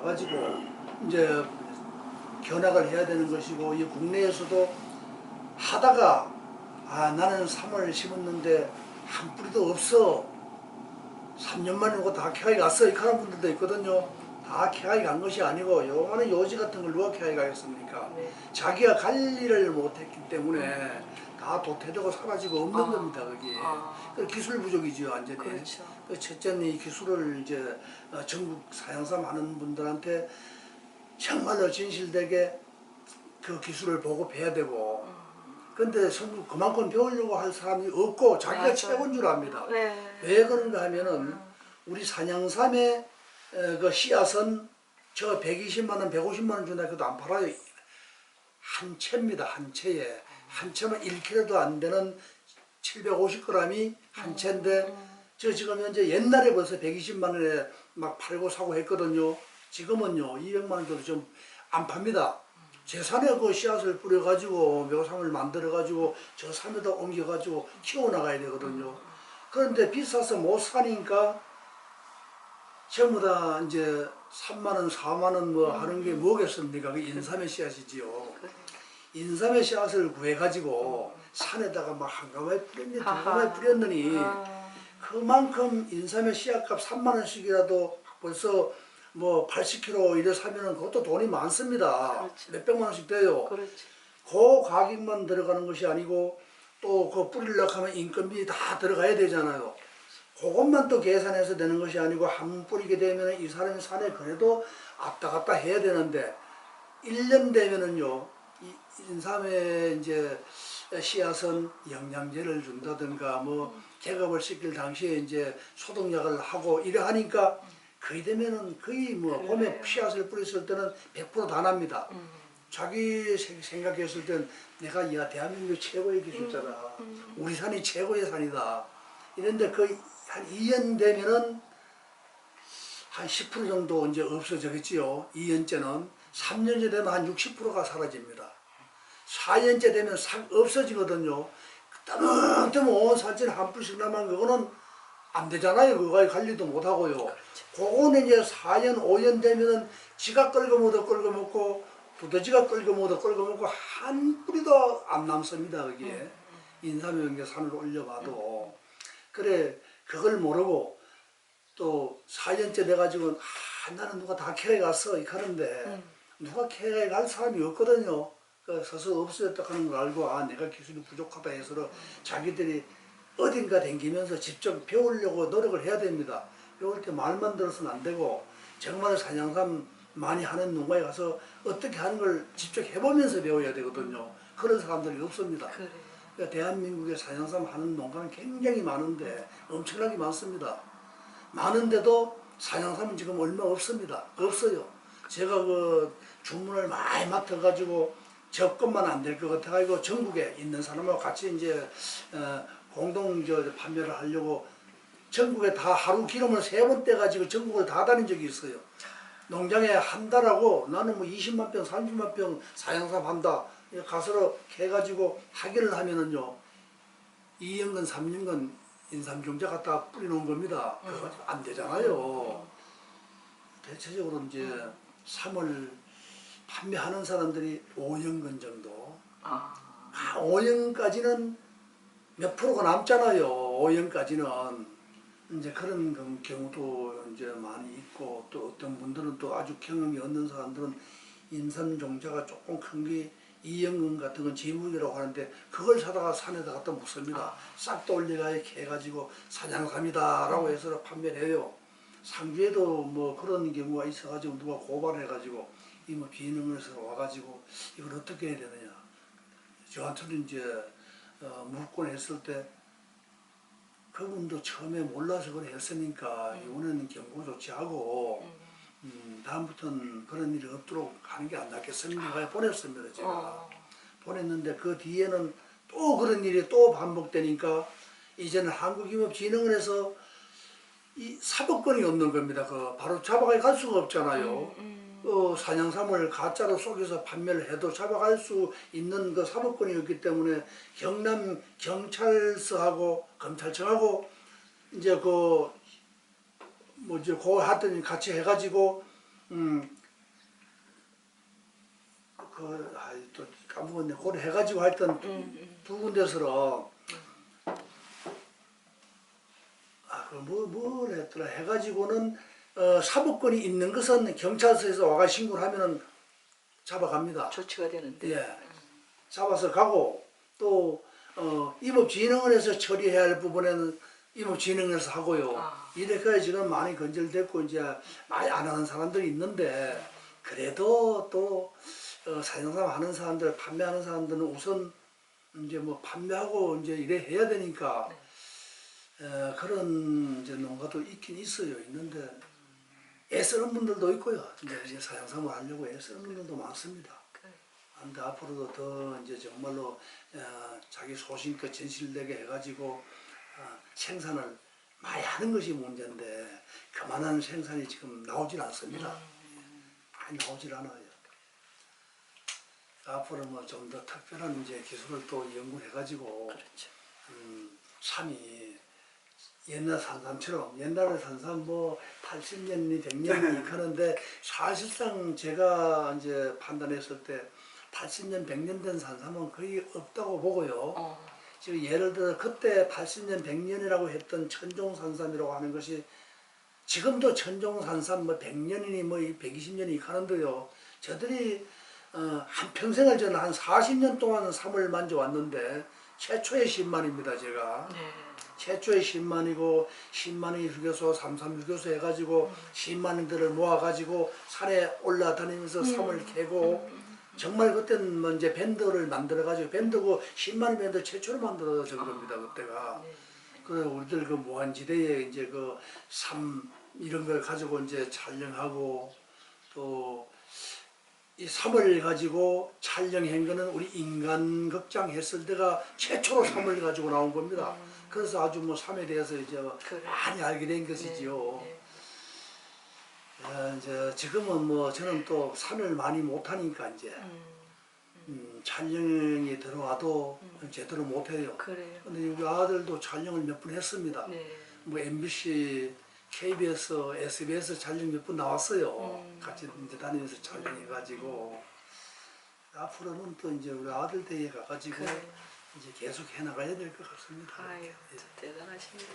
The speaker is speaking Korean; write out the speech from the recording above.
와가지고 이제 견학을 해야 되는 것이고, 이 국내에서도 하다가 나는 3월 심었는데 한 뿌리도 없어, 3년 만에 이거 다 캐가이 갔어, 이렇게 하는 분들도 있거든요. 다 캐가이 간 것이 아니고, 요만한 요지 같은 걸 누가 캐가이 가겠습니까? 네. 자기가 관리를 못했기 때문에 다 도태되고 사라지고 없는 겁니다, 거기에. 그 기술 부족이죠, 완전히. 그렇죠. 첫째는 이 기술을 이제 전국 사양삼 하는 분들한테 정말로 진실되게 그 기술을 보고 배워야 되고, 근데 그만큼 배우려고 할 사람이 없고 자기가 맞아요. 최고인 줄 압니다. 네. 왜 그런가 하면은 우리 산양삼의 그 씨앗은 저 120만 원, 150만 원 준다 해도 안 팔아요. 한 채입니다. 한 채에. 한 채만 1kg도 안 되는 750g이 한 채인데, 저 지금 현재 옛날에 벌써 120만 원에 막 팔고 사고 했거든요. 지금은요 200만 원 줘도 좀 안 팝니다. 제 산에 그 씨앗을 뿌려가지고 묘삼을 만들어가지고 저 산에다 옮겨가지고 키워나가야 되거든요. 그런데 비싸서 못 사니까 전부 다 이제 3만 원, 4만 원 뭐 하는 게 뭐겠습니까? 그 인삼의 씨앗이지요. 인삼의 씨앗을 구해가지고 산에다가 막 한가마에 뿌렸니, 두가마에 뿌렸느니 그만큼 인삼의 씨앗값 3만 원씩이라도 벌써 뭐 80kg 이래 사면은 그것도 돈이 많습니다. 그렇죠. 몇백만 원씩 돼요. 그렇죠. 그 가격만 들어가는 것이 아니고 또 그 뿌리려고 하면 인건비 다 들어가야 되잖아요. 그것만 또 계산해서 되는 것이 아니고 한 뿌리게 되면 이 사람이 산에 그래도 왔다 갔다 해야 되는데 1년 되면은요, 이 인삼의 이제 씨앗은 영양제를 준다든가 뭐 개급을 시킬 당시에 이제 소독약을 하고 이래 하니까 거의 되면은 거의 뭐 봄에 씨앗을 뿌렸을 때는 100%다 납니다. 자기 생각했을 땐 내가 야 대한민국 최고의 기술자다. 우리 산이 최고의 산이다. 이런데 거의 한 2년 되면은 한 10% 정도 이제 없어지겠지요. 2년째는. 3년째 되면 한 60%가 사라집니다. 4년째 되면 없어지거든요. 뜨문뜨문 온 산지에 한 풀씩 남은 그거는 안 되잖아요. 그거에 관리도 못 하고요. 그거는 이제 4년, 5년 되면은 지가 끌고 먹고 두더지가 끌고 먹고 한 뿌리도 안 남습니다. 거기에. 인삼의 산을 올려봐도. 그래, 그걸 모르고 또 4년째 돼가지고 나는 누가 다 캐에 갔어 이렇게 하는데 누가 캐에 갈 사람이 없거든요. 그 서서 없어졌다 하는 걸 알고 내가 기술이 부족하다 해서 자기들이 어딘가 댕기면서 직접 배우려고 노력을 해야 됩니다. 배울 때 말만 들어서는 안 되고 정말 산양삼 많이 하는 농가에 가서 어떻게 하는 걸 직접 해보면서 배워야 되거든요. 그런 사람들이 없습니다. 그래. 그러니까 대한민국에 산양삼 하는 농가는 굉장히 많은데 엄청나게 많습니다. 많은데도 산양삼은 지금 얼마 없습니다. 없어요. 제가 그 주문을 많이 맡아가지고 접근만 안 될 것 같아가지고 전국에 있는 사람하고 같이 이제 공동 판매를 하려고 전국에 다 하루 기름을 3번 떼가지고 전국을 다 다닌 적이 있어요. 농장에 한 달하고 나는 뭐 20만 병, 30만 병 산양삼 한다. 가서 해가지고 하기를 하면은요, 2년간, 3년간 인삼종자 갖다 뿌려놓은 겁니다. 그거 안 되잖아요. 대체적으로 이제 3월 판매하는 사람들이 5년간 정도. 5년까지는 몇 프로가 남잖아요. 5년까지는. 이제 그런 경우도 이제 많이 있고, 또 어떤 분들은 또 아주 경험이 없는 사람들은 인삼 종자가 조금 큰 게 2년근 같은 건 지무기라고 하는데 그걸 사다가 산에다 갖다 묻습니다. 싹 다 올려가 해가지고 산양삼이다라고 해서 판매를 해요. 상주에도 뭐 그런 경우가 있어가지고 누가 고발해가지고 이 뭐 비능에서 와가지고 이걸 어떻게 해야 되느냐. 저한테는 이제 묻곤 했을 때 그분도 처음에 몰라서 그래 했으니까 이번에는 경고 조치하고 다음부터는 그런 일이 없도록 하는 게 안 낫겠습니까? 보냈습니다. 제가 보냈는데 그 뒤에는 또 그런 일이 또 반복되니까 이제는 한국임업진흥원에서 이 사법권이 없는 겁니다. 그 바로 잡아가 갈 수가 없잖아요. 산양삼을 가짜로 속여서 판매를 해도 잡아갈 수 있는 그 사법권이 없기 때문에 경남 경찰서하고 검찰청하고 이제 그 뭐지 그 하더니 같이 해가지고 또 까먹었네. 그걸 해가지고 하여튼 두 군데서로 뭘 했더라 해가지고는 사법권이 있는 것은 경찰서에서 와가 신고를 하면은 잡아갑니다. 조치가 되는데. 예, 잡아서 가고 또 임업진흥원에서 처리해야 할 부분에는 임업진흥원에서 하고요. 이래까지 지금 많이 건절됐고 이제 많이 안 하는 사람들이 있는데 그래도 또 사정삼 하는 사람들, 판매하는 사람들은 우선 이제 뭐 판매하고 이제 이래 해야 되니까 그런 이제 농가도 있긴 있어요. 있는데 애쓰는 분들도 있고요. 이제 사정삼을 하려고 애쓰는 분들도 많습니다. 근데 앞으로도 더 이제 정말로 자기 소신껏 진실되게 해가지고 생산을 많이 하는 것이 문제인데 그만한 생산이 지금 나오질 않습니다. 많이 나오질 않아요. 앞으로 뭐 좀 더 특별한 이제 기술을 또 연구해가지고 그렇죠. 삼이 옛날 산삼처럼 옛날에 산삼 뭐 80년이 100년이 하는데 사실상 제가 이제 판단했을 때 80년 100년 된 산삼은 거의 없다고 보고요. 지금 예를 들어 그때 80년 100년이라고 했던 천종산삼이라고 하는 것이 지금도 천종산삼 뭐 100년이니 뭐 120년이 가는데요. 저들이 한평생을 저는 한 40년 동안 삼을 만져왔는데 최초의 10만입니다 제가. 네. 최초의 10만이고 10만의 휴게소, 삼삼 휴게소 해가지고 10만인들을 모아가지고 산에 올라다니면서 삼을 캐고 정말 그때는 뭐 이제 밴드를 만들어가지고 밴드고 10만의 밴드 최초로 만들어진 겁니다 그때가. 그 우리들 그 무한지대에 이제 그 삶 이런 걸 가지고 이제 촬영하고 또 이 삶을 가지고 촬영한 거는 우리 인간극장 했을 때가 최초로 삶을 가지고 나온 겁니다. 그래서 아주 뭐 삶에 대해서 이제 많이 알게 된 것이지요. 이제 지금은 뭐 저는 또 산을 많이 못하니까 이제 촬영이 들어와도 제대로 못해요. 그래요. 근데 우리 아들도 촬영을 몇 번 했습니다. 네. 뭐 MBC, KBS, SBS 촬영 몇 번 나왔어요. 같이 이제 다니면서 촬영해가지고 앞으로는 또 이제 우리 아들 댁에 가가지고 그래요. 이제 계속 해나가야 될 것 같습니다. 아유, 예. 대단하십니다.